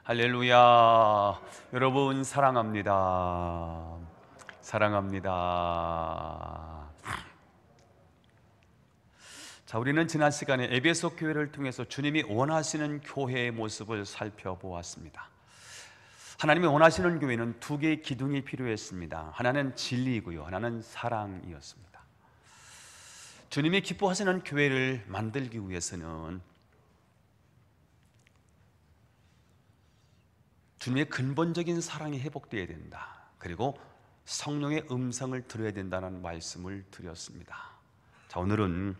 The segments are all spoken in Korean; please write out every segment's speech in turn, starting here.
할렐루야. 여러분 사랑합니다. 사랑합니다. 자, 우리는 지난 시간에 에베소 교회를 통해서 주님이 원하시는 교회의 모습을 살펴보았습니다. 하나님이 원하시는 교회는 두 개의 기둥이 필요했습니다. 하나는 진리이고요, 하나는 사랑이었습니다. 주님이 기뻐하시는 교회를 만들기 위해서는 주님의 근본적인 사랑이 회복되어야 된다. 그리고 성령의 음성을 들어야 된다는 말씀을 드렸습니다. 자, 오늘은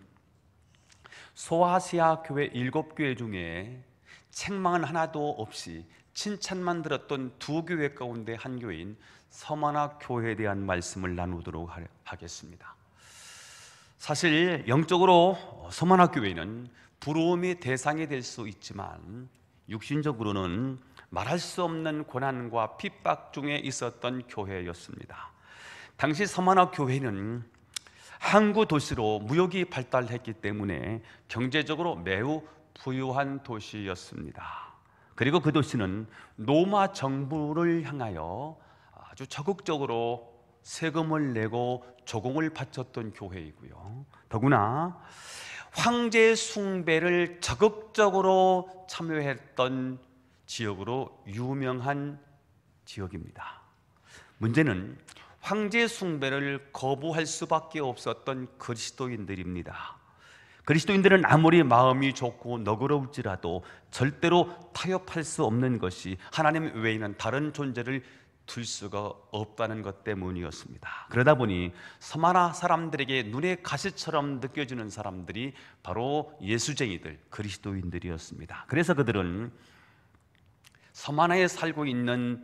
소아시아 교회 7교회 중에 책망은 하나도 없이 칭찬만 들었던 두 교회 가운데 한 교회인 서마나 교회에 대한 말씀을 나누도록 하겠습니다. 사실 영적으로 서마나 교회는 부러움의 대상이 될 수 있지만 육신적으로는 말할 수 없는 고난과 핍박 중에 있었던 교회였습니다. 당시 서마나 교회는 항구 도시로 무역이 발달했기 때문에 경제적으로 매우 부유한 도시였습니다. 그리고 그 도시는 로마 정부를 향하여 아주 적극적으로 세금을 내고 조공을 바쳤던 교회이고요, 더구나 황제 숭배를 적극적으로 참여했던 지역으로 유명한 지역입니다. 문제는 황제 숭배를 거부할 수밖에 없었던 그리스도인들입니다. 그리스도인들은 아무리 마음이 좋고 너그러울지라도 절대로 타협할 수 없는 것이 하나님 외에는 다른 존재를 둘 수가 없다는 것 때문이었습니다. 그러다 보니 서마나 사람들에게 눈에 가시처럼 느껴지는 사람들이 바로 예수쟁이들, 그리스도인들이었습니다. 그래서 그들은 서마나에 살고 있는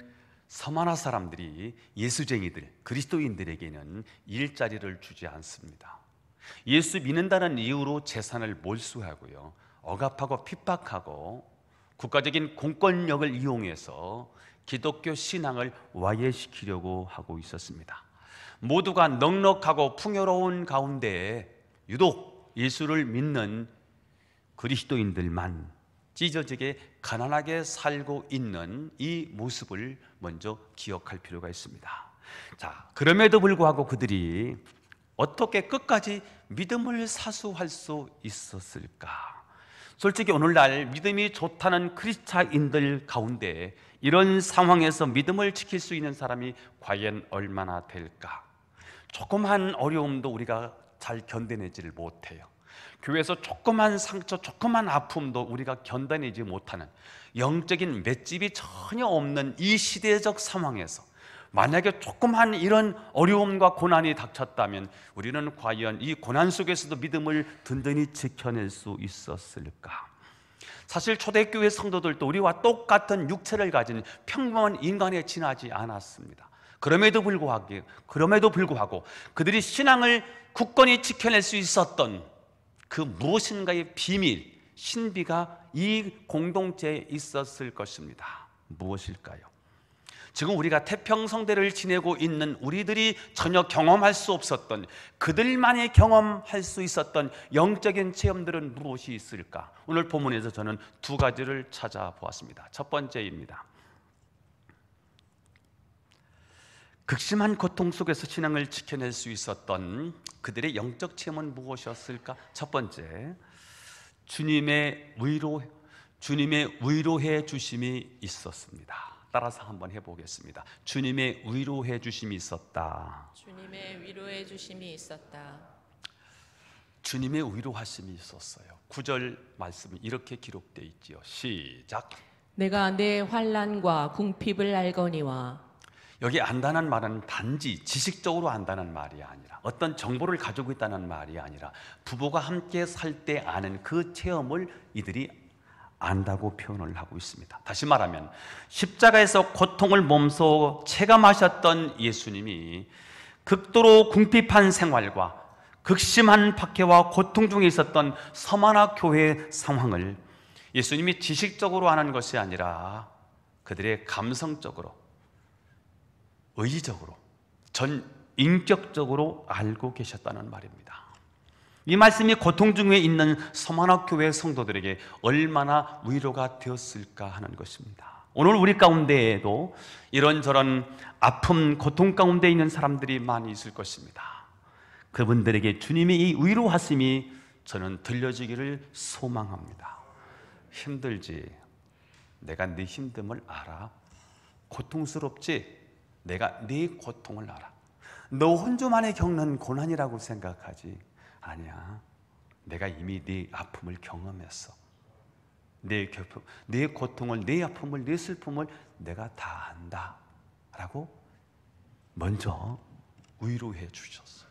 서마나 사람들이 예수쟁이들, 그리스도인들에게는 일자리를 주지 않습니다. 예수 믿는다는 이유로 재산을 몰수하고요, 억압하고 핍박하고 국가적인 공권력을 이용해서 기독교 신앙을 와해시키려고 하고 있었습니다. 모두가 넉넉하고 풍요로운 가운데 유독 예수를 믿는 그리스도인들만 찢어지게 가난하게 살고 있는 이 모습을 먼저 기억할 필요가 있습니다. 자, 그럼에도 불구하고 그들이 어떻게 끝까지 믿음을 사수할 수 있었을까? 솔직히 오늘날 믿음이 좋다는 크리스찬인들 가운데 이런 상황에서 믿음을 지킬 수 있는 사람이 과연 얼마나 될까? 조그만 어려움도 우리가 잘 견뎌내지를 못해요. 교회에서 조그만 상처, 조그만 아픔도 우리가 견뎌내지 못하는 영적인 맷집이 전혀 없는 이 시대적 상황에서 만약에 조그만 이런 어려움과 고난이 닥쳤다면 우리는 과연 이 고난 속에서도 믿음을 든든히 지켜낼 수 있었을까? 사실 초대교회 성도들도 우리와 똑같은 육체를 가진 평범한 인간에 지나지 않았습니다. 그럼에도 불구하고 그들이 신앙을 굳건히 지켜낼 수 있었던 그 무엇인가의 비밀, 신비가 이 공동체에 있었을 것입니다. 무엇일까요? 지금 우리가 태평성대를 지내고 있는 우리들이 전혀 경험할 수 없었던, 그들만이 경험할 수 있었던 영적인 체험들은 무엇이 있을까? 오늘 본문에서 저는 두 가지를 찾아보았습니다. 첫 번째입니다. 극심한 고통 속에서 신앙을 지켜낼 수 있었던 그들의 영적 체험은 무엇이었을까? 첫 번째, 주님의 위로해 주심이 있었습니다. 따라서 한번 해보겠습니다. 주님의 위로해 주심이 있었다. 주님의 위로해 주심이 있었다. 주님의 위로하심이 있었어요. 9절 말씀이 이렇게 기록되어 있지요. 시작. 내가 내 환난과 궁핍을 알거니와. 여기 안다는 말은 단지 지식적으로 안다는 말이 아니라, 어떤 정보를 가지고 있다는 말이 아니라, 부부가 함께 살 때 아는 그 체험을 이들이 안다고 표현을 하고 있습니다. 다시 말하면 십자가에서 고통을 몸소 체감하셨던 예수님이 극도로 궁핍한 생활과 극심한 박해와 고통 중에 있었던 서마나 교회의 상황을 예수님이 지식적으로 아는 것이 아니라 그들의 감성적으로, 의지적으로, 전 인격적으로 알고 계셨다는 말입니다. 이 말씀이 고통 중에 있는 서마나 교회 성도들에게 얼마나 위로가 되었을까 하는 것입니다. 오늘 우리 가운데에도 이런저런 아픔, 고통 가운데 있는 사람들이 많이 있을 것입니다. 그분들에게 주님의 이 위로하심이 저는 들려지기를 소망합니다. 힘들지? 내가 네 힘듦을 알아. 고통스럽지? 내가 네 고통을 알아. 너 혼자만이 겪는 고난이라고 생각하지? 아니야. 내가 이미 네 아픔을 경험했어. 내 고통을, 내 아픔을, 내 슬픔을 내가 다 안다 라고 먼저 위로해 주셨어요.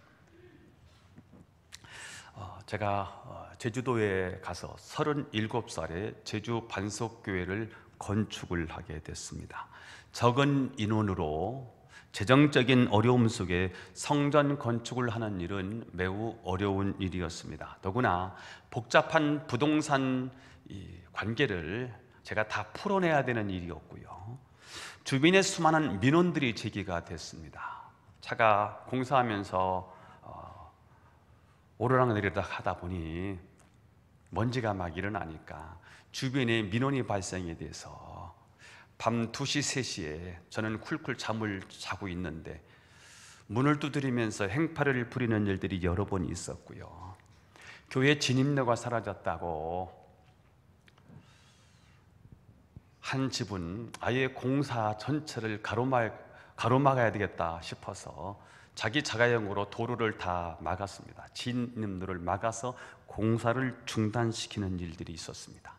제가 제주도에 가서 37살에 제주 반석교회를 건축을 하게 됐습니다. 적은 인원으로 재정적인 어려움 속에 성전 건축을 하는 일은 매우 어려운 일이었습니다. 더구나 복잡한 부동산 관계를 제가 다 풀어내야 되는 일이었고요. 주변의 수많은 민원들이 제기가 됐습니다. 차가 공사하면서 오르락내리락 하다 보니 먼지가 막 일어나니까 주변에 민원이 발생이 돼서 밤 2시, 3시에 저는 쿨쿨 잠을 자고 있는데 문을 두드리면서 행파를 부리는 일들이 여러 번 있었고요. 교회 진입로가 사라졌다고 한 집은 아예 공사 전체를 가로막아야 되겠다 싶어서 자기 자가용으로 도로를 다 막았습니다. 진입로를 막아서 공사를 중단시키는 일들이 있었습니다.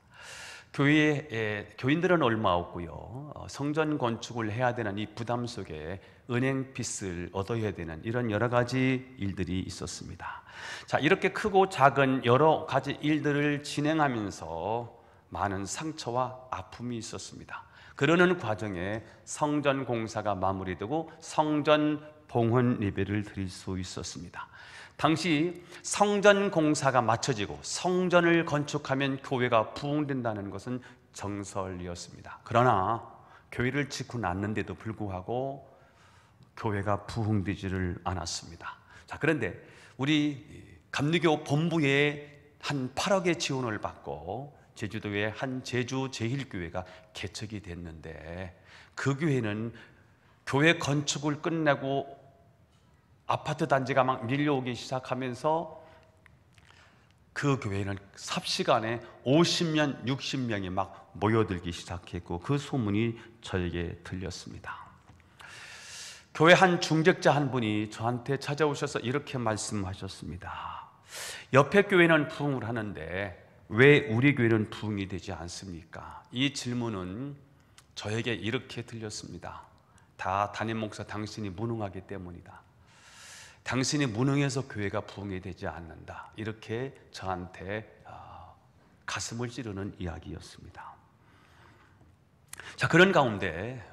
교회에 교인들은 얼마 없고요. 성전 건축을 해야 되는 이 부담 속에 은행 빚을 얻어야 되는 이런 여러 가지 일들이 있었습니다. 자, 이렇게 크고 작은 여러 가지 일들을 진행하면서 많은 상처와 아픔이 있었습니다. 그러는 과정에 성전 공사가 마무리되고 성전 봉헌 예배를 드릴 수 있었습니다. 당시 성전 공사가 마쳐지고 성전을 건축하면 교회가 부흥된다는 것은 정설이었습니다. 그러나 교회를 짓고 났는데도 불구하고 교회가 부흥되지를 않았습니다. 자, 그런데 우리 감리교 본부에 한 8억의 지원을 받고 제주도에 한 제주 제1교회가 개척이 됐는데 그 교회는 교회 건축을 끝내고 아파트 단지가 막 밀려오기 시작하면서 그 교회는 삽시간에 50명, 60명이 막 모여들기 시작했고 그 소문이 저에게 들렸습니다. 교회 한 중직자 한 분이 저한테 찾아오셔서 이렇게 말씀하셨습니다. 옆에 교회는 부흥을 하는데 왜 우리 교회는 부흥이 되지 않습니까? 이 질문은 저에게 이렇게 들렸습니다. 다 담임 목사 당신이 무능하기 때문이다. 당신이 무능해서 교회가 부흥이 되지 않는다. 이렇게 저한테 가슴을 찌르는 이야기였습니다. 자, 그런 가운데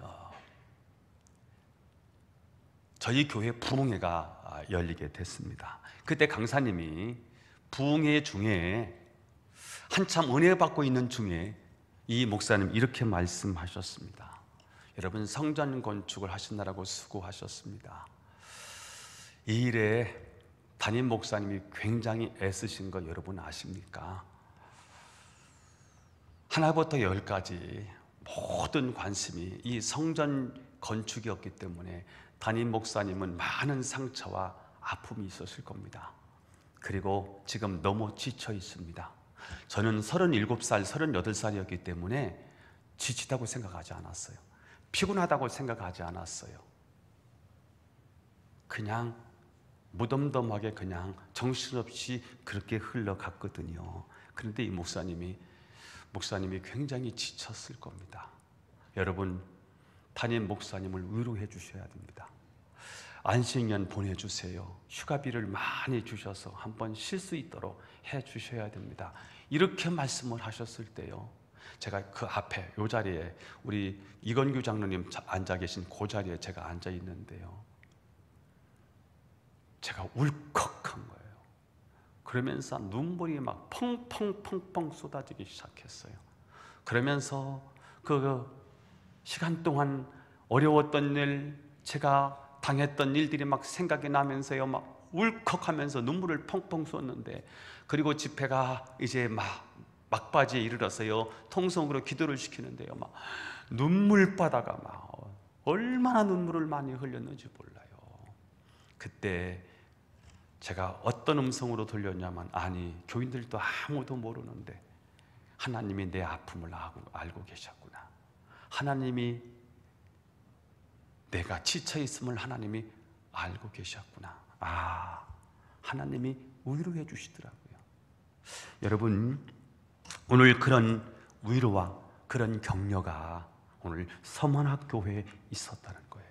저희 교회 부흥회가 열리게 됐습니다. 그때 강사님이 부흥회 중에 한참 은혜 받고 있는 중에 이 목사님 이렇게 말씀하셨습니다. 여러분, 성전 건축을 하시느라고 수고하셨습니다. 이 일에 담임 목사님이 굉장히 애쓰신 거 여러분 아십니까? 하나부터 열까지 모든 관심이 이 성전 건축이었기 때문에 담임 목사님은 많은 상처와 아픔이 있었을 겁니다. 그리고 지금 너무 지쳐 있습니다. 저는 37살, 38살이었기 때문에 지치다고 생각하지 않았어요. 피곤하다고 생각하지 않았어요. 그냥 무덤덤하게 그냥 정신없이 그렇게 흘러갔거든요. 그런데 이 목사님이 굉장히 지쳤을 겁니다. 여러분, 담임 목사님을 위로해 주셔야 됩니다. 안식년 보내주세요. 휴가비를 많이 주셔서 한번 쉴 수 있도록 해 주셔야 됩니다. 이렇게 말씀을 하셨을 때요, 제가 그 앞에 이 자리에 우리 이건규 장로님 앉아 계신 그 자리에 제가 앉아 있는데요, 제가 울컥한 거예요. 그러면서 눈물이 막 펑펑펑펑 쏟아지기 시작했어요. 그러면서 그 시간 동안 어려웠던 일, 제가 당했던 일들이 막 생각이 나면서요, 막 울컥하면서 눈물을 펑펑 쏟는데, 그리고 집회가 이제 막 막바지에 이르러서요 통성으로 기도를 시키는데요, 막 눈물바다가 막 얼마나 눈물을 많이 흘렸는지 몰라요. 그때 제가 어떤 음성으로 들렸냐면, 아니 교인들도 아무도 모르는데 하나님이 내 아픔을 알고 계셨구나. 하나님이 내가 지쳐 있음을 하나님이 알고 계셨구나. 아, 하나님이 위로해 주시더라고요. 여러분, 오늘 그런 위로와 그런 격려가 오늘 서문학교회에 있었다는 거예요.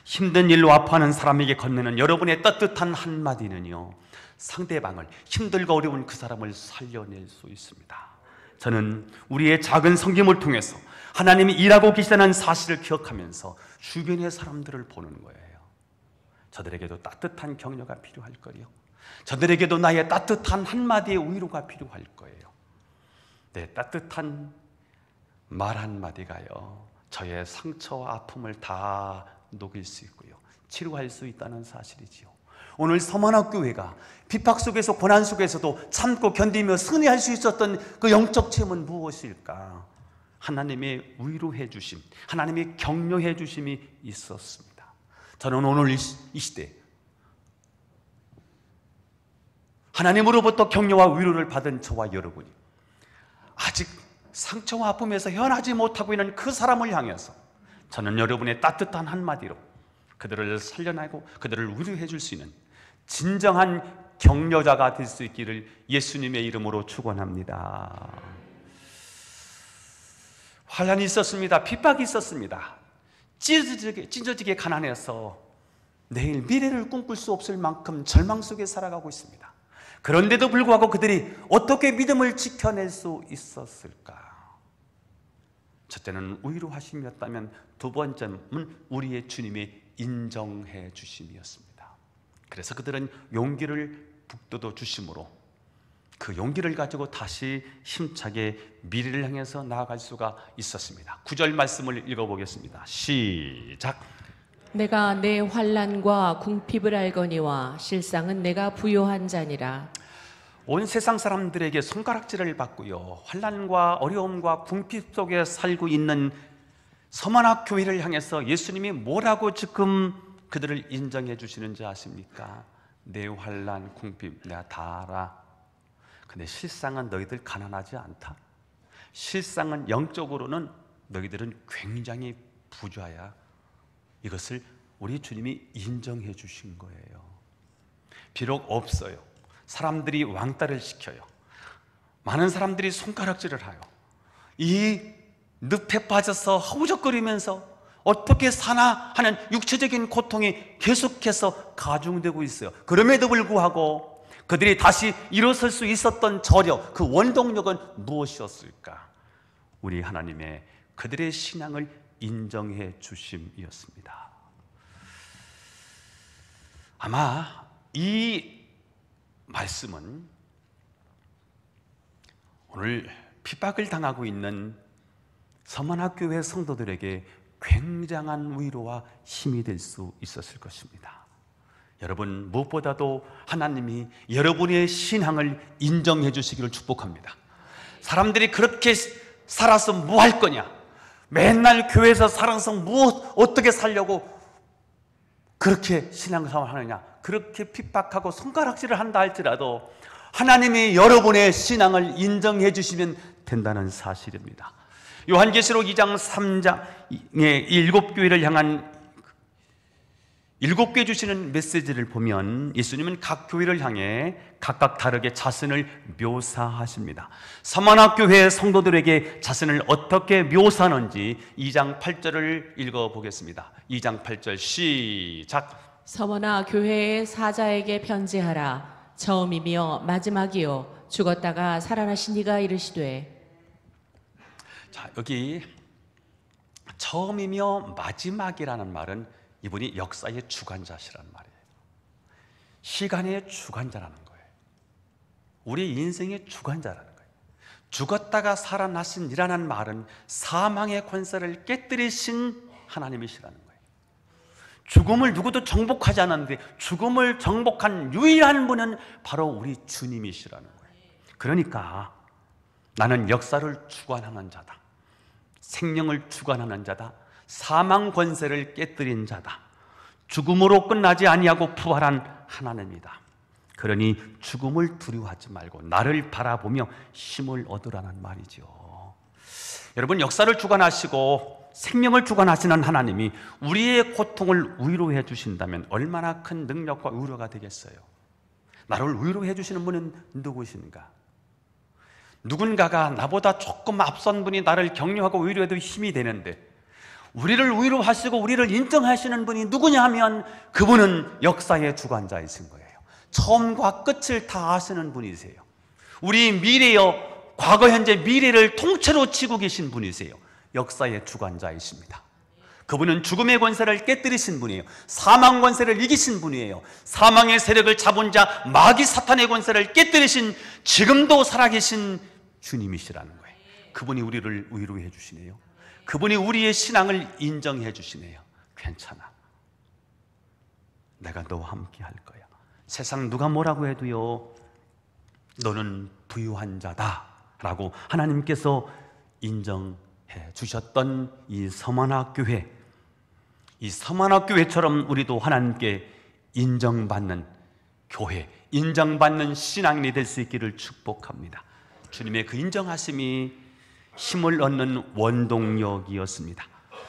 힘든 일로 아파하는 사람에게 건네는 여러분의 따뜻한 한마디는요, 상대방을, 힘들고 어려운 그 사람을 살려낼 수 있습니다. 저는 우리의 작은 섬김을 통해서 하나님이 일하고 계시다는 사실을 기억하면서 주변의 사람들을 보는 거예요. 저들에게도 따뜻한 격려가 필요할 거예요. 저들에게도 나의 따뜻한 한마디의 위로가 필요할 거예요. 내 따뜻한 말 한마디가요, 저의 상처와 아픔을 다 녹일 수 있고요, 치료할 수 있다는 사실이지요. 오늘 서문학교회가 핍박 속에서 고난 속에서도 참고 견디며 승리할 수 있었던 그 영적 체험은 무엇일까? 하나님의 위로해 주심, 하나님의 격려해 주심이 있었습니다. 저는 오늘 이 시대 하나님으로부터 격려와 위로를 받은 저와 여러분이 아직 상처와 아픔에서 헤어나지 못하고 있는 그 사람을 향해서 저는 여러분의 따뜻한 한마디로 그들을 살려내고 그들을 위로해 줄 수 있는 진정한 격려자가 될 수 있기를 예수님의 이름으로 축원합니다. 환난이 있었습니다. 핍박이 있었습니다. 찢어지게 가난해서 내일 미래를 꿈꿀 수 없을 만큼 절망 속에 살아가고 있습니다. 그런데도 불구하고 그들이 어떻게 믿음을 지켜낼 수 있었을까? 첫째는 위로하심이었다면, 두 번째는 우리의 주님의 인정해 주심이었습니다. 그래서 그들은 용기를 북돋워 주심으로 그 용기를 가지고 다시 힘차게 미래를 향해서 나아갈 수가 있었습니다. 9절 말씀을 읽어보겠습니다. 시작. 내가 내 환난과 궁핍을 알거니와 실상은 내가 부요한 자니라. 온 세상 사람들에게 손가락질을 받고요, 환난과 어려움과 궁핍 속에 살고 있는 서문학 교회를 향해서 예수님이 뭐라고 지금 그들을 인정해 주시는지 아십니까? 내 환난, 궁핍 내가 다 알아. 근데 실상은 너희들 가난하지 않다. 실상은 영적으로는 너희들은 굉장히 부자야. 이것을 우리 주님이 인정해 주신 거예요. 비록 없어요. 사람들이 왕따를 시켜요. 많은 사람들이 손가락질을 하요. 이 늪에 빠져서 허우적거리면서 어떻게 사나 하는 육체적인 고통이 계속해서 가중되고 있어요. 그럼에도 불구하고 그들이 다시 일어설 수 있었던 저력, 그 원동력은 무엇이었을까? 우리 하나님의 그들의 신앙을 인정해 주심이었습니다. 아마 이 말씀은 오늘 핍박을 당하고 있는 서문학교회 성도들에게 굉장한 위로와 힘이 될 수 있었을 것입니다. 여러분, 무엇보다도 하나님이 여러분의 신앙을 인정해 주시기를 축복합니다. 사람들이 그렇게 살아서 뭐 할 거냐, 맨날 교회에서 살아서 어떻게 살려고 그렇게 신앙생활을 하느냐, 그렇게 핍박하고 손가락질을 한다 할지라도 하나님이 여러분의 신앙을 인정해 주시면 된다는 사실입니다. 요한계시록 2장 3장의 7교회를 향한 7개 주시는 메시지를 보면 예수님은 각 교회를 향해 각각 다르게 자신을 묘사하십니다. 서문학교회 성도들에게 자신을 어떻게 묘사하는지 2장 8절을 읽어보겠습니다. 2장 8절 시작. 서머나 교회의 사자에게 편지하라. 처음이며 마지막이요 죽었다가 살아나신 이가 이르시되. 자, 여기 처음이며 마지막이라는 말은 이분이 역사의 주관자시라는 말이에요. 시간의 주관자라는 거예요. 우리 인생의 주관자라는 거예요. 죽었다가 살아나신 이라는 말은 사망의 권세를 깨뜨리신 하나님이시라는 거예요. 죽음을 누구도 정복하지 않았는데 죽음을 정복한 유일한 분은 바로 우리 주님이시라는 거예요. 그러니까 나는 역사를 주관하는 자다. 생명을 주관하는 자다. 사망 권세를 깨뜨린 자다. 죽음으로 끝나지 아니하고 부활한 하나님이다. 그러니 죽음을 두려워하지 말고 나를 바라보며 힘을 얻으라는 말이죠. 여러분, 역사를 주관하시고 생명을 주관하시는 하나님이 우리의 고통을 위로해 주신다면 얼마나 큰 능력과 위로가 되겠어요. 나를 위로해 주시는 분은 누구신가? 누군가가 나보다 조금 앞선 분이 나를 격려하고 위로해도 힘이 되는데, 우리를 위로하시고 우리를 인정하시는 분이 누구냐 하면 그분은 역사의 주관자이신 거예요. 처음과 끝을 다 아시는 분이세요. 우리 미래여, 과거, 현재, 미래를 통째로 지고 계신 분이세요. 역사의 주관자이십니다. 그분은 죽음의 권세를 깨뜨리신 분이에요. 사망 권세를 이기신 분이에요. 사망의 세력을 잡은 자 마귀 사탄의 권세를 깨뜨리신, 지금도 살아계신 주님이시라는 거예요. 그분이 우리를 위로해 주시네요. 그분이 우리의 신앙을 인정해 주시네요. 괜찮아, 내가 너와 함께 할 거야. 세상 누가 뭐라고 해도요, 너는 부유한 자다 라고 하나님께서 인정해 주셨던 이 서만화교회, 이 서만화교회처럼 우리도 하나님께 인정받는 교회, 인정받는 신앙인이 될 수 있기를 축복합니다. 주님의 그 인정하심이 힘을 얻는 원동력이었습니다.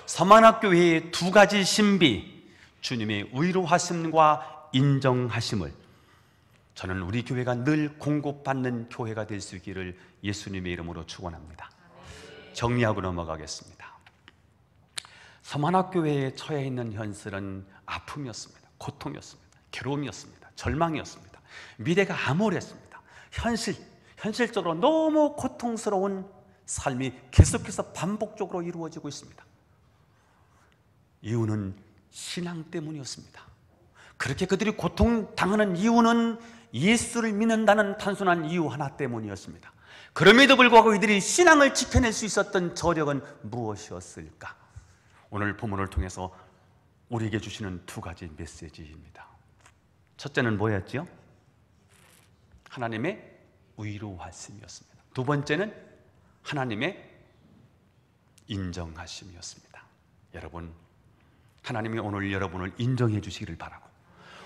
서만화교회의 두 가지 신비, 주님의 위로하심과 인정하심을 저는 우리 교회가 늘 공급받는 교회가 될 수 있기를 예수님의 이름으로 축원합니다. 정리하고 넘어가겠습니다. 서만화교회에 처해 있는 현실은 아픔이었습니다. 고통이었습니다. 괴로움이었습니다. 절망이었습니다. 미래가 암울했습니다. 현실적으로 너무 고통스러운 삶이 계속해서 반복적으로 이루어지고 있습니다. 이유는 신앙 때문이었습니다. 그렇게 그들이 고통당하는 이유는 예수를 믿는다는 단순한 이유 하나 때문이었습니다. 그럼에도 불구하고 이들이 신앙을 지켜낼 수 있었던 저력은 무엇이었을까? 오늘 본문을 통해서 우리에게 주시는 두 가지 메시지입니다. 첫째는 뭐였죠? 하나님의 위로하심이었습니다. 두 번째는 하나님의 인정하심이었습니다. 여러분, 하나님이 오늘 여러분을 인정해 주시기를 바라고,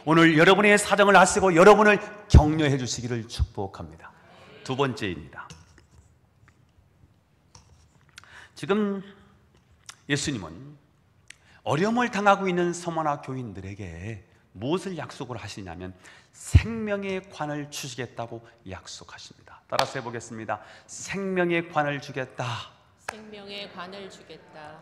오늘 여러분의 사정을 아시고 여러분을 격려해 주시기를 축복합니다. 두 번째입니다. 지금 예수님은 어려움을 당하고 있는 서만화 교인들에게 무엇을 약속을 하시냐면 생명의 관을 주시겠다고 약속하십니다. 따라서 해보겠습니다. 생명의 관을 주겠다. 생명의 관을 주겠다.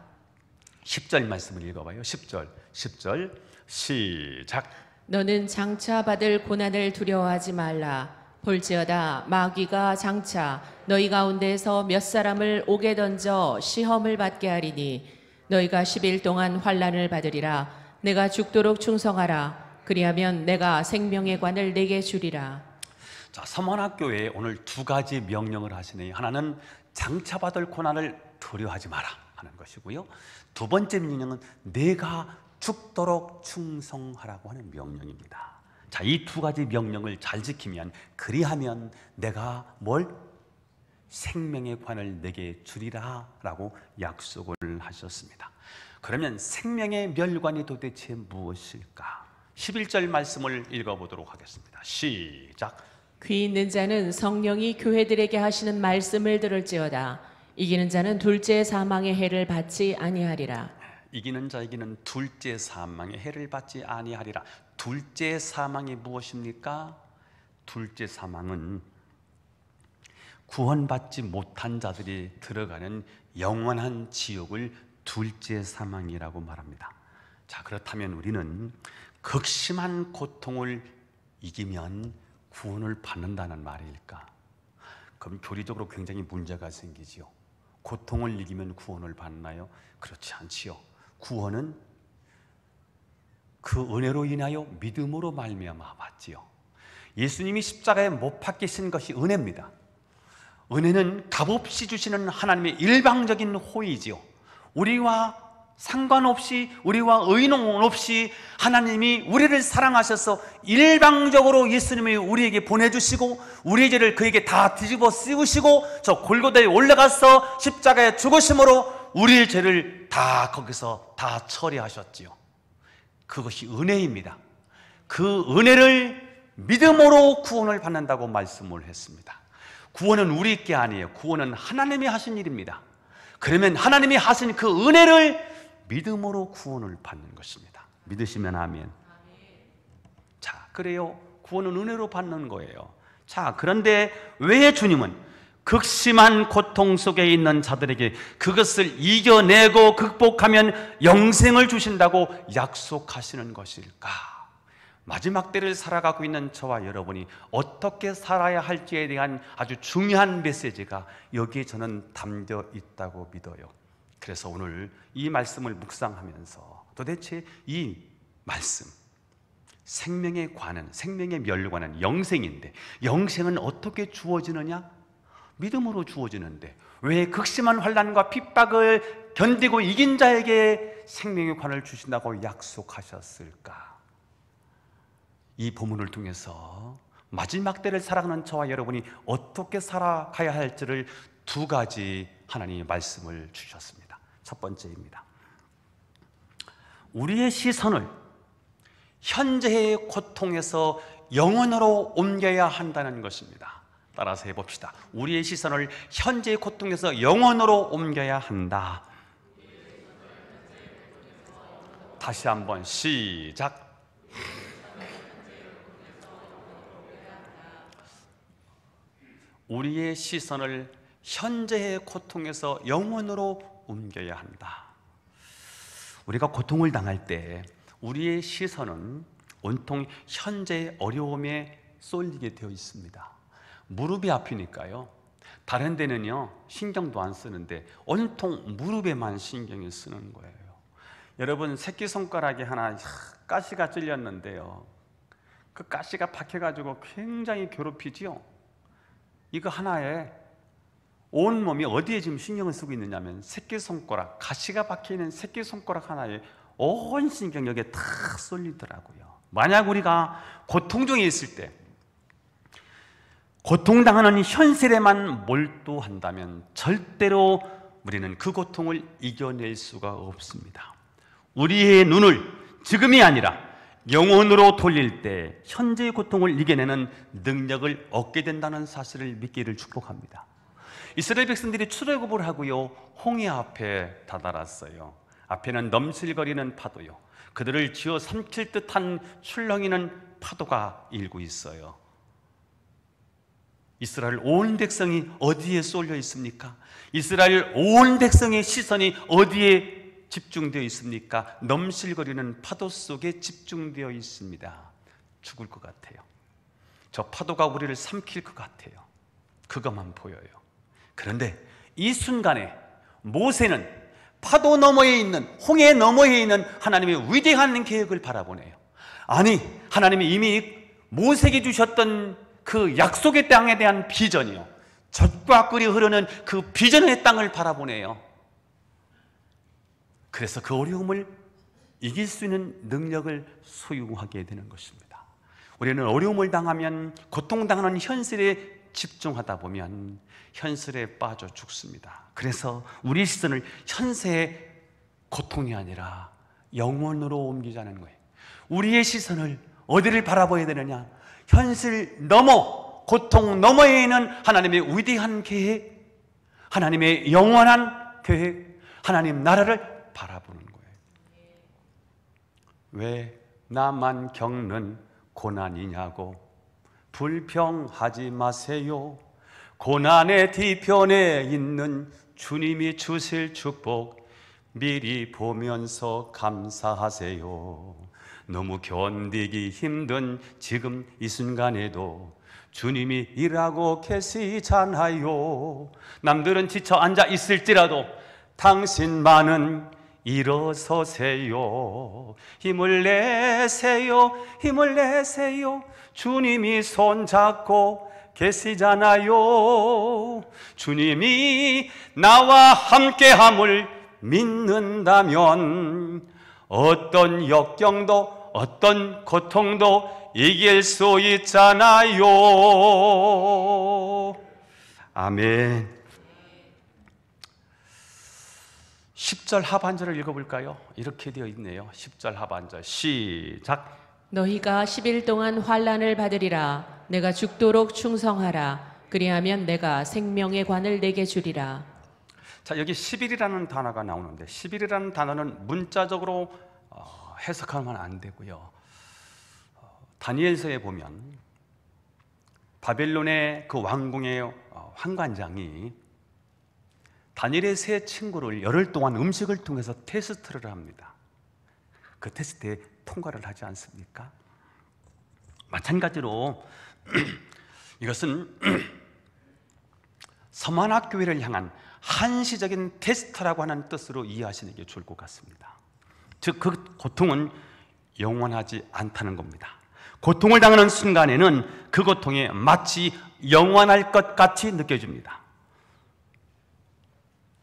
10절 말씀을 읽어봐요. 10절 시작. 너는 장차 받을 고난을 두려워하지 말라. 볼지어다 마귀가 장차 너희 가운데서 몇 사람을 옥에 던져 시험을 받게 하리니 너희가 10일 동안 환난을 받으리라. 내가 죽도록 충성하라. 그리하면 내가 생명의 관을 내게 주리라. 자, 서만화교회에 오늘 두 가지 명령을 하시네요. 하나는 장차 받을 고난을 두려워하지 마라 하는 것이고요. 두 번째 명령은 내가 죽도록 충성하라고 하는 명령입니다. 자, 이 두 가지 명령을 잘 지키면, 그리하면 내가 뭘? 생명의 관을 내게 주리라 라고 약속을 하셨습니다. 그러면 생명의 멸관이 도대체 무엇일까? 11절 말씀을 읽어보도록 하겠습니다. 시작. 귀 있는 자는 성령이 교회들에게 하시는 말씀을 들을지어다. 이기는 자는 둘째 사망의 해를 받지 아니하리라. 이기는 자에게는 둘째 사망의 해를 받지 아니하리라. 둘째 사망이 무엇입니까? 둘째 사망은 구원받지 못한 자들이 들어가는 영원한 지옥을 둘째 사망이라고 말합니다. 자, 그렇다면 우리는 극심한 고통을 이기면 구원을 받는다는 말일까? 그럼 교리적으로 굉장히 문제가 생기지요. 고통을 이기면 구원을 받나요? 그렇지 않지요. 구원은 그 은혜로 인하여 믿음으로 말미암아 받지요. 예수님이 십자가에 못 박히신 것이 은혜입니다. 은혜는 값없이 주시는 하나님의 일방적인 호의지요. 우리와 상관없이, 우리와 의논 없이 하나님이 우리를 사랑하셔서 일방적으로 예수님이 우리에게 보내주시고 우리의 죄를 그에게 다 뒤집어 씌우시고 저 골고다에 올라가서 십자가에 죽으심으로 우리의 죄를 다 거기서 다 처리하셨지요. 그것이 은혜입니다. 그 은혜를 믿음으로 구원을 받는다고 말씀을 했습니다. 구원은 우리 게 아니에요. 구원은 하나님이 하신 일입니다. 그러면 하나님이 하신 그 은혜를 믿음으로 구원을 받는 것입니다. 믿으시면 아멘. 자, 그래요. 구원은 은혜로 받는 거예요. 자, 그런데 왜 주님은 극심한 고통 속에 있는 자들에게 그것을 이겨내고 극복하면 영생을 주신다고 약속하시는 것일까? 마지막 때를 살아가고 있는 저와 여러분이 어떻게 살아야 할지에 대한 아주 중요한 메시지가 여기에 저는 담겨 있다고 믿어요. 그래서 오늘 이 말씀을 묵상하면서 도대체 이 말씀, 생명에 관한, 생명의 멸관한 영생인데 영생은 어떻게 주어지느냐? 믿음으로 주어지는데 왜 극심한 환난과 핍박을 견디고 이긴 자에게 생명의 관을 주신다고 약속하셨을까? 이 본문을 통해서 마지막 때를 살아가는 저와 여러분이 어떻게 살아가야 할지를 두 가지 하나님이 말씀을 주셨습니다. 첫 번째입니다. 우리의 시선을 현재의 고통에서 영원으로 옮겨야 한다는 것입니다. 따라서 해봅시다. 우리의 시선을 현재의 고통에서 영원으로 옮겨야 한다. 다시 한번 시작. 우리의 시선을 현재의 고통에서 영원으로 옮겨야 한다. 우리가 고통을 당할 때 우리의 시선은 온통 현재의 어려움에 쏠리게 되어 있습니다. 무릎이 아프니까요, 다른 데는요 신경도 안 쓰는데 온통 무릎에만 신경을 쓰는 거예요. 여러분, 새끼손가락에 하나 가시가 찔렸는데요, 그 가시가 박혀가지고 굉장히 괴롭히지요. 이거 하나에 온 몸이 어디에 지금 신경을 쓰고 있느냐면 새끼손가락, 가시가 박혀있는 새끼손가락 하나에 온 신경이 여기에 탁 쏠리더라고요. 만약 우리가 고통 중에 있을 때 고통당하는 현실에만 몰두한다면 절대로 우리는 그 고통을 이겨낼 수가 없습니다. 우리의 눈을 지금이 아니라 영혼으로 돌릴 때 현재의 고통을 이겨내는 능력을 얻게 된다는 사실을 믿기를 축복합니다. 이스라엘 백성들이 출애굽을 하고요, 홍해 앞에 다다랐어요. 앞에는 넘실거리는 파도요, 그들을 쥐어 삼킬 듯한 출렁이는 파도가 일고 있어요. 이스라엘 온 백성이 어디에 쏠려 있습니까? 이스라엘 온 백성의 시선이 어디에 집중되어 있습니까? 넘실거리는 파도 속에 집중되어 있습니다. 죽을 것 같아요. 저 파도가 우리를 삼킬 것 같아요. 그것만 보여요. 그런데 이 순간에 모세는 파도 너머에 있는, 홍해 너머에 있는 하나님의 위대한 계획을 바라보네요. 아니, 하나님이 이미 모세에게 주셨던 그 약속의 땅에 대한 비전이요, 젖과 꿀이 흐르는 그 비전의 땅을 바라보네요. 그래서 그 어려움을 이길 수 있는 능력을 소유하게 되는 것입니다. 우리는 어려움을 당하면, 고통당하는 현실에 집중하다 보면 현실에 빠져 죽습니다. 그래서 우리 시선을 현세의 고통이 아니라 영원으로 옮기자는 거예요. 우리의 시선을 어디를 바라봐야 되느냐? 현실 너머, 고통 너머에 있는 하나님의 위대한 계획, 하나님의 영원한 계획, 하나님 나라를 바라보는 거예요. 왜 나만 겪는 고난이냐고 불평하지 마세요. 고난의 뒤편에 있는 주님이 주실 축복 미리 보면서 감사하세요. 너무 견디기 힘든 지금 이 순간에도 주님이 일하고 계시잖아요. 남들은 지쳐 앉아 있을지라도 당신만은 일어서세요. 힘을 내세요. 힘을 내세요. 주님이 손잡고 계시잖아요. 주님이 나와 함께함을 믿는다면 어떤 역경도 어떤 고통도 이길 수 있잖아요. 아멘. 10절 하반절을 읽어볼까요? 이렇게 되어 있네요. 10절 하반절 시작. 너희가 10일 동안 환난을 받으리라. 내가 죽도록 충성하라. 그리하면 내가 생명의 관을 내게 주리라. 자, 여기 10일이라는 단어가 나오는데 10일이라는 단어는 문자적으로 해석하면 안 되고요. 다니엘서에 보면 바벨론의 그 왕궁의 환관장이 다니엘의 세 친구를 열흘 동안 음식을 통해서 테스트를 합니다. 그 테스트에 통과를 하지 않습니까? 마찬가지로 이것은 서만학교회를 향한 한시적인 테스트라고 하는 뜻으로 이해하시는 게 좋을 것 같습니다. 즉, 그 고통은 영원하지 않다는 겁니다. 고통을 당하는 순간에는 그 고통이 마치 영원할 것 같이 느껴집니다.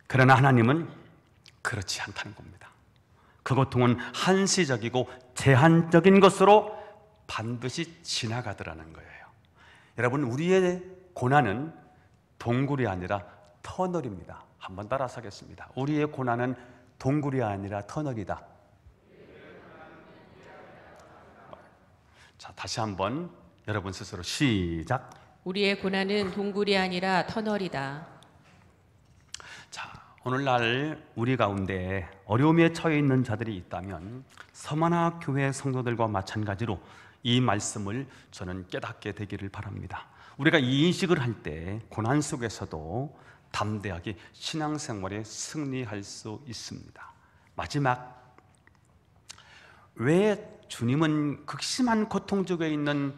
그러나 하나님은 그렇지 않다는 겁니다. 그 고통은 한시적이고 제한적인 것으로 반드시 지나가더라는 거예요. 여러분, 우리의 고난은 동굴이 아니라 터널입니다. 한번 따라서 하겠습니다. 우리의 고난은 동굴이 아니라 터널이다. 자, 다시 한번 여러분 스스로 시작. 우리의 고난은 동굴이 아니라 터널이다. 자, 오늘날 우리 가운데 어려움에 처해 있는 자들이 있다면 서만화 교회 성도들과 마찬가지로 이 말씀을 저는 깨닫게 되기를 바랍니다. 우리가 이 인식을 할 때 고난 속에서도 담대하게 신앙생활에 승리할 수 있습니다. 마지막, 왜 주님은 극심한 고통 속에 있는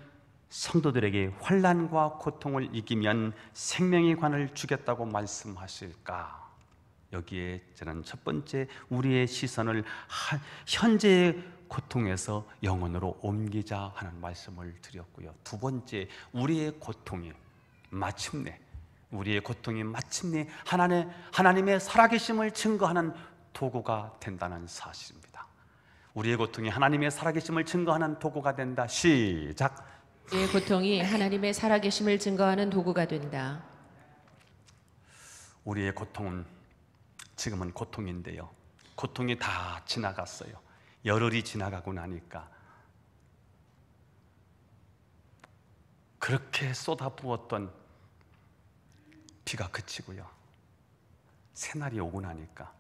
성도들에게 환난과 고통을 이기면 생명의 관을 주겠다고 말씀하실까? 여기에 저는 첫 번째 우리의 시선을 현재의 고통에서 영혼으로 옮기자 하는 말씀을 드렸고요. 두 번째, 우리의 고통이 마침내 하나님의 살아계심을 증거하는 도구가 된다는 사실입니다. 우리의 고통이 하나님의 살아계심을 증거하는 도구가 된다. 시작. 우리의 고통이 하나님의 살아계심을 증거하는 도구가 된다. 우리의 고통은 지금은 고통인데요, 고통이 다 지나갔어요. 열흘이 지나가고 나니까 그렇게 쏟아부었던 비가 그치고요, 새날이 오고 나니까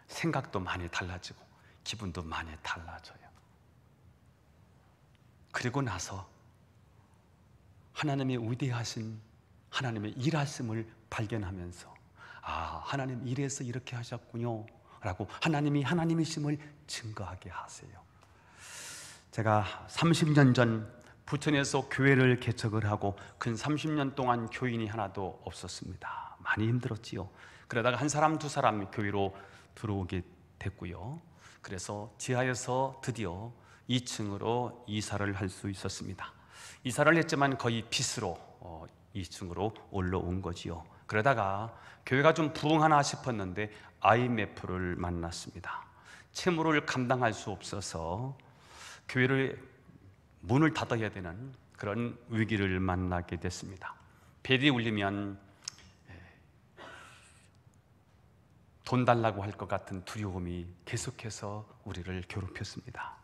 생각도 많이 달라지고 기분도 많이 달라져요. 그리고 나서 하나님의 위대하신 하나님의 일하심을 발견하면서, 아, 하나님 이래서 이렇게 하셨군요 라고 하나님이 하나님이심을 증거하게 하세요. 제가 30년 전 부천에서 교회를 개척을 하고 근 30년 동안 교인이 하나도 없었습니다. 많이 힘들었지요. 그러다가 한 사람 두 사람 교회로 들어오게 됐고요. 그래서 지하에서 드디어 2층으로 이사를 할 수 있었습니다. 이사를 했지만 거의 빚으로 2층으로 올라온 거지요. 그러다가 교회가 좀 부흥하나 싶었는데 IMF를 만났습니다. 채무를 감당할 수 없어서 교회를 문을 닫아야 되는 그런 위기를 만나게 됐습니다. 벨이 울리면 돈 달라고 할 것 같은 두려움이 계속해서 우리를 괴롭혔습니다.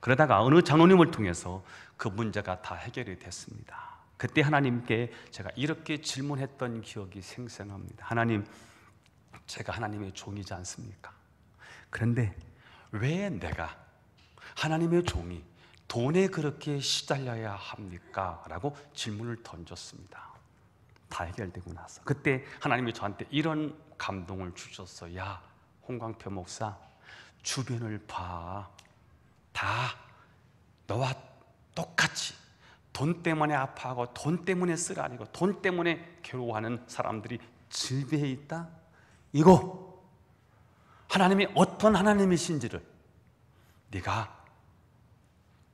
그러다가 어느 장로님을 통해서 그 문제가 다 해결이 됐습니다. 그때 하나님께 제가 이렇게 질문했던 기억이 생생합니다. 하나님, 제가 하나님의 종이지 않습니까? 그런데 왜 내가 하나님의 종이 돈에 그렇게 시달려야 합니까? 라고 질문을 던졌습니다. 다 해결되고 나서 그때 하나님이 저한테 이런 감동을 주셨어요. 야, 홍광표 목사, 주변을 봐. 다 너와 똑같이 돈 때문에 아파하고 돈 때문에 쓰라리고 돈 때문에 괴로워하는 사람들이 질비해 있다. 이거 하나님이 어떤 하나님이신지를 네가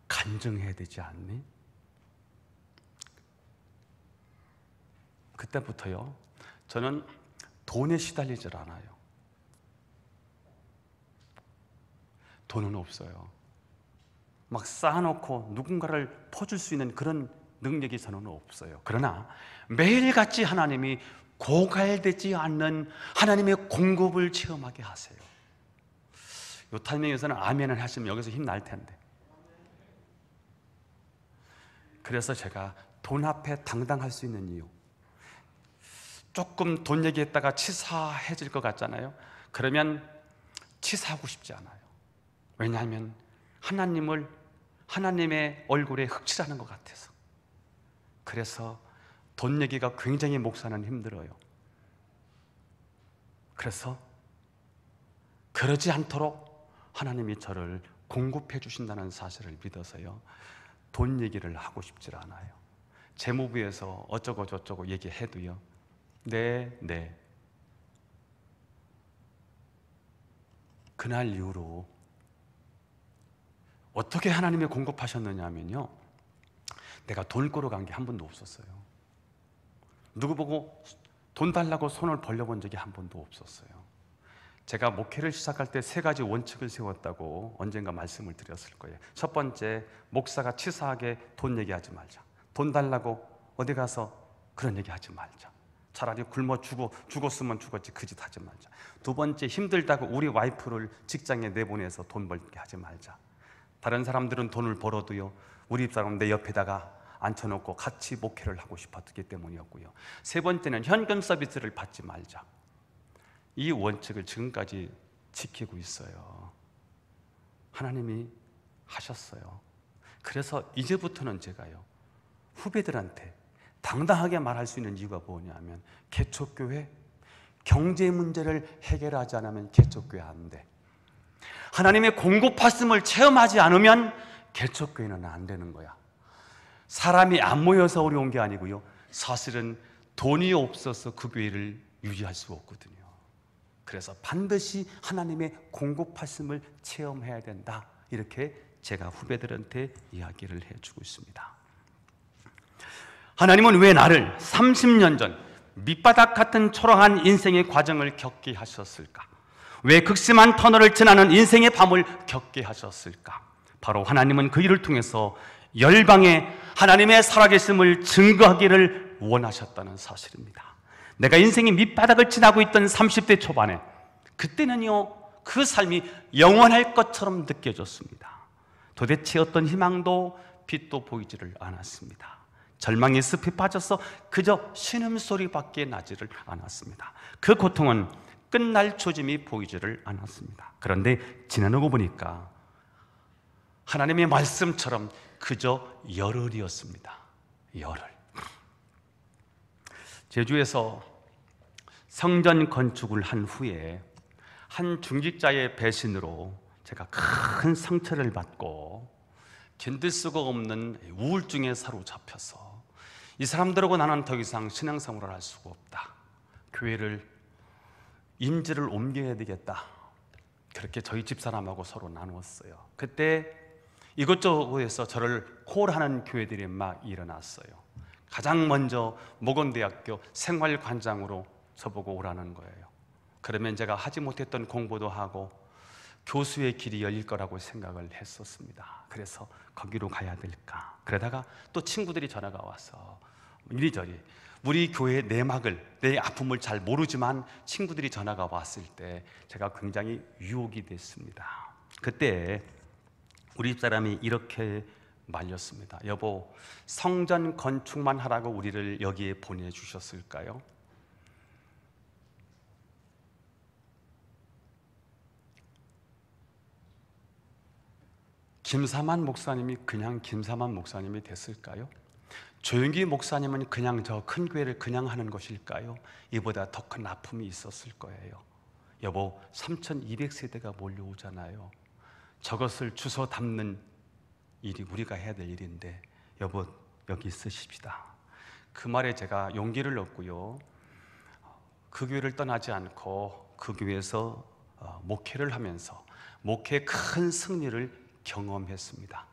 간증해야 되지 않니? 그때부터요, 저는 돈에 시달리질 않아요. 돈은 없어요. 막 쌓아놓고 누군가를 퍼줄 수 있는 그런 능력이 저는 없어요. 그러나 매일같이 하나님이 고갈되지 않는 하나님의 공급을 체험하게 하세요. 이 타이밍에서는 아멘을 하시면 여기서 힘날 텐데. 그래서 제가 돈 앞에 당당할 수 있는 이유, 조금 돈 얘기했다가 치사해질 것 같잖아요. 그러면 치사하고 싶지 않아요. 왜냐하면 하나님의 얼굴에 흑칠하는 것 같아서. 그래서 돈 얘기가 굉장히 목사는 힘들어요. 그래서 그러지 않도록 하나님이 저를 공급해 주신다는 사실을 믿어서요, 돈 얘기를 하고 싶지 않아요. 재무부에서 어쩌고 저쩌고 얘기해도요, 네. 그날 이후로 어떻게 하나님이 공급하셨느냐 하면요, 내가 돈 꾸러 간 게 한 번도 없었어요. 누구 보고 돈 달라고 손을 벌려본 적이 한 번도 없었어요. 제가 목회를 시작할 때 3가지 원칙을 세웠다고 언젠가 말씀을 드렸을 거예요. 첫 번째, 목사가 치사하게 돈 얘기하지 말자. 돈 달라고 어디 가서 그런 얘기하지 말자. 차라리 굶어 죽었으면 죽었지 그 짓 하지 말자. 두 번째, 힘들다고 우리 와이프를 직장에 내보내서 돈 벌게 하지 말자. 다른 사람들은 돈을 벌어도요, 우리 집사람 내 옆에다가 앉혀놓고 같이 목회를 하고 싶었기 때문이었고요. 세 번째는 현금 서비스를 받지 말자. 이 원칙을 지금까지 지키고 있어요. 하나님이 하셨어요. 그래서 이제부터는 제가요, 후배들한테 당당하게 말할 수 있는 이유가 뭐냐면, 개척교회 경제 문제를 해결하지 않으면 개척교회 안 돼. 하나님의 공급하심을 체험하지 않으면 개척교회는 안 되는 거야. 사람이 안 모여서 어려운 게 아니고요, 사실은 돈이 없어서 그 교회를 유지할 수 없거든요. 그래서 반드시 하나님의 공급하심을 체험해야 된다, 이렇게 제가 후배들한테 이야기를 해주고 있습니다. 하나님은 왜 나를 30년 전 밑바닥 같은 초라한 인생의 과정을 겪게 하셨을까? 왜 극심한 터널을 지나는 인생의 밤을 겪게 하셨을까? 바로 하나님은 그 일을 통해서 열방에 하나님의 살아계심을 증거하기를 원하셨다는 사실입니다. 내가 인생의 밑바닥을 지나고 있던 30대 초반에, 그때는요, 그 삶이 영원할 것처럼 느껴졌습니다. 도대체 어떤 희망도 빛도 보이지를 않았습니다. 절망의 습에 빠져서 그저 신음소리밖에 나지를 않았습니다. 그 고통은 끝날 조짐이 보이지를 않았습니다. 그런데 지나고 보니까 하나님의 말씀처럼 그저 열흘이었습니다. 열흘. 제주에서 성전 건축을 한 후에 한 중직자의 배신으로 제가 큰 상처를 받고 견딜 수가 없는 우울증에 사로잡혀서 이 사람들하고 나는 더 이상 신앙생활을 할 수가 없다. 교회를 임지를 옮겨야 되겠다. 그렇게 저희 집사람하고 서로 나누었어요. 그때 이것저것에서 저를 콜하는 교회들이 막 일어났어요. 가장 먼저 모건대학교 생활관장으로 저보고 오라는 거예요. 그러면 제가 하지 못했던 공부도 하고 교수의 길이 열릴 거라고 생각을 했었습니다. 그래서 거기로 가야 될까? 그러다가 또 친구들이 전화가 와서 이리저리 우리 교회의 내막을, 내 아픔을 잘 모르지만 친구들이 전화가 왔을 때 제가 굉장히 유혹이 됐습니다. 그때 우리 집사람이 이렇게 말렸습니다. 여보, 성전 건축만 하라고 우리를 여기에 보내주셨을까요? 김사만 목사님이 그냥 김사만 목사님이 됐을까요? 조용기 목사님은 그냥 저 큰 교회를 그냥 하는 것일까요? 이보다 더 큰 아픔이 있었을 거예요. 여보, 3200세대가 몰려오잖아요. 저것을 주워 담는 일이 우리가 해야 될 일인데 여보, 여기 있으십시다. 그 말에 제가 용기를 얻고요, 그 교회를 떠나지 않고 그 교회에서 목회를 하면서 목회의 큰 승리를 경험했습니다.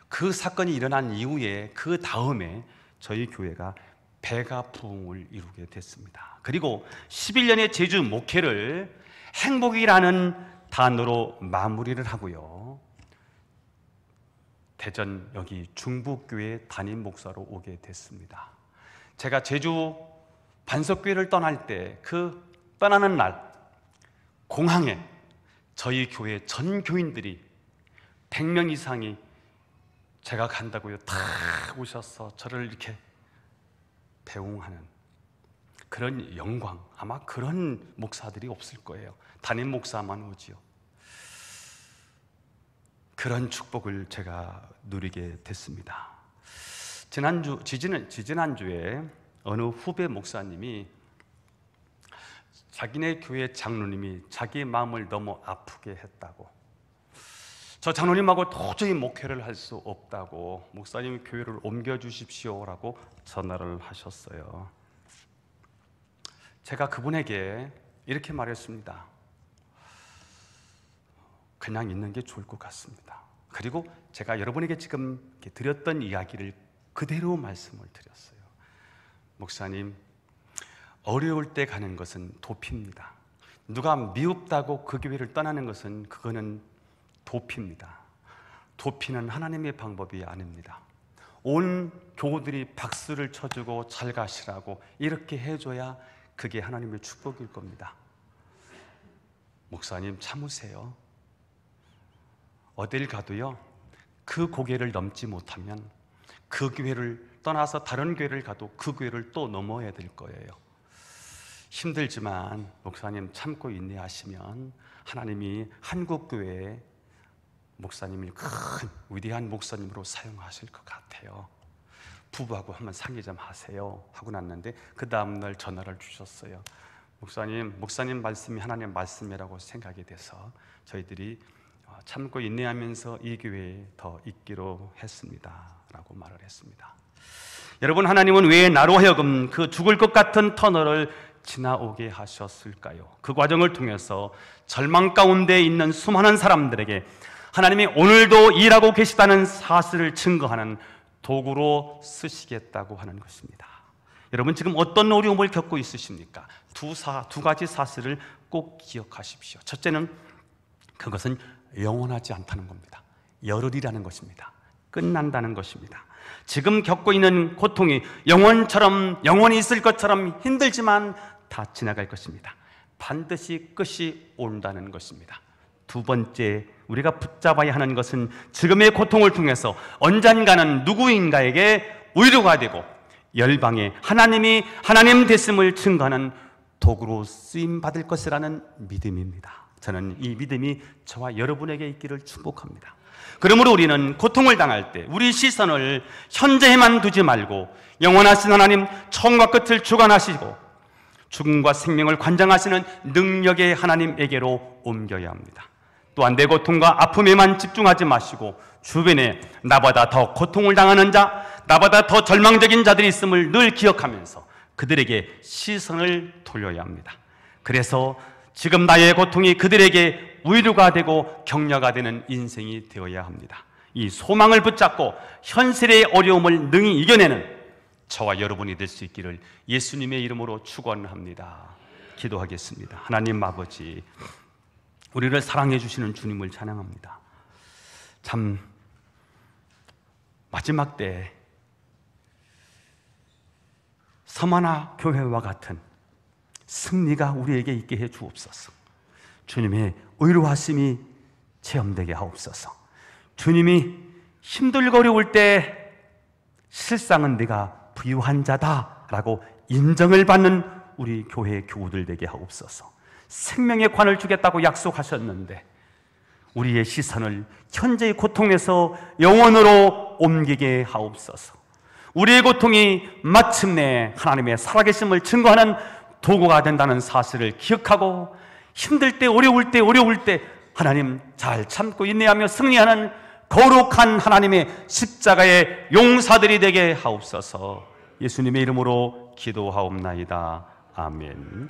그 사건이 일어난 이후에 그 다음에 저희 교회가 배가 부흥을 이루게 됐습니다. 그리고 11년의 제주 목회를 행복이라는 단어로 마무리를 하고요. 대전 여기 중부교회 담임 목사로 오게 됐습니다. 제가 제주 반석교회를 떠날 때 그 떠나는 날 공항에 저희 교회 전 교인들이 100명 이상이 제가 간다고요 다 오셔서 저를 이렇게 배웅하는 그런 영광, 아마 그런 목사들이 없을 거예요. 담임 목사만 오지요. 그런 축복을 제가 누리게 됐습니다. 지지난주에 어느 후배 목사님이 자기네 교회 장로님이 자기 마음을 너무 아프게 했다고, 저 장로님하고 도저히 목회를 할 수 없다고 목사님 교회를 옮겨주십시오라고 전화를 하셨어요. 제가 그분에게 이렇게 말했습니다. 그냥 있는 게 좋을 것 같습니다. 그리고 제가 여러분에게 지금 드렸던 이야기를 그대로 말씀을 드렸어요. 목사님, 어려울 때 가는 것은 도피입니다. 누가 미흡다고 그 교회를 떠나는 것은 그거는 도피입니다. 도피는 하나님의 방법이 아닙니다. 온 교우들이 박수를 쳐주고 잘 가시라고 이렇게 해줘야 그게 하나님의 축복일 겁니다. 목사님 참으세요. 어딜 가도요, 그 고개를 넘지 못하면 그 교회를 떠나서 다른 교회를 가도 그 교회를 또 넘어야 될 거예요. 힘들지만 목사님 참고 인내하시면 하나님이 한국교회에 목사님을 큰 위대한 목사님으로 사용하실 것 같아요. 부부하고 한번 상의 좀 하세요 하고 났는데 그 다음날 전화를 주셨어요. 목사님 말씀이 하나님의 말씀이라고 생각이 돼서 저희들이 참고 인내하면서 이 교회에 더 있기로 했습니다 라고 말을 했습니다. 여러분, 하나님은 왜 나로 하여금 그 죽을 것 같은 터널을 지나오게 하셨을까요? 그 과정을 통해서 절망 가운데 있는 수많은 사람들에게 하나님이 오늘도 일하고 계시다는 사실을 증거하는 도구로 쓰시겠다고 하는 것입니다. 여러분, 지금 어떤 어려움을 겪고 있으십니까? 두 가지 사실을 꼭 기억하십시오. 첫째는 그것은 영원하지 않다는 겁니다. 열흘이라는 것입니다. 끝난다는 것입니다. 지금 겪고 있는 고통이 영원히 있을 것처럼 힘들지만 다 지나갈 것입니다. 반드시 끝이 온다는 것입니다. 두 번째, 우리가 붙잡아야 하는 것은 지금의 고통을 통해서 언젠가는 누구인가에게 위로가 되고 열방에 하나님 됐음을 증거하는 도구로 쓰임받을 것이라는 믿음입니다. 저는 이 믿음이 저와 여러분에게 있기를 축복합니다. 그러므로 우리는 고통을 당할 때 우리 시선을 현재에만 두지 말고 영원하신 하나님, 처음과 끝을 주관하시고 죽음과 생명을 관장하시는 능력의 하나님에게로 옮겨야 합니다. 또한 내 고통과 아픔에만 집중하지 마시고 주변에 나보다 더 고통을 당하는 자, 나보다 더 절망적인 자들이 있음을 늘 기억하면서 그들에게 시선을 돌려야 합니다. 그래서 지금 나의 고통이 그들에게 위로가 되고 격려가 되는 인생이 되어야 합니다. 이 소망을 붙잡고 현실의 어려움을 능히 이겨내는 저와 여러분이 될 수 있기를 예수님의 이름으로 축원합니다. 기도하겠습니다. 하나님 아버지, 우리를 사랑해 주시는 주님을 찬양합니다. 참 마지막 때 서마나 교회와 같은 승리가 우리에게 있게 해 주옵소서. 주님의 의로하심이 체험되게 하옵소서. 주님이 힘들고 어려울 때 실상은 네가 부유한 자다라고 인정을 받는 우리 교회 교우들 되게 하옵소서. 생명의 관을 주겠다고 약속하셨는데 우리의 시선을 현재의 고통에서 영원으로 옮기게 하옵소서. 우리의 고통이 마침내 하나님의 살아계심을 증거하는 도구가 된다는 사실을 기억하고 힘들 때 어려울 때 하나님 잘 참고 인내하며 승리하는 거룩한 하나님의 십자가의 용사들이 되게 하옵소서. 예수님의 이름으로 기도하옵나이다. 아멘.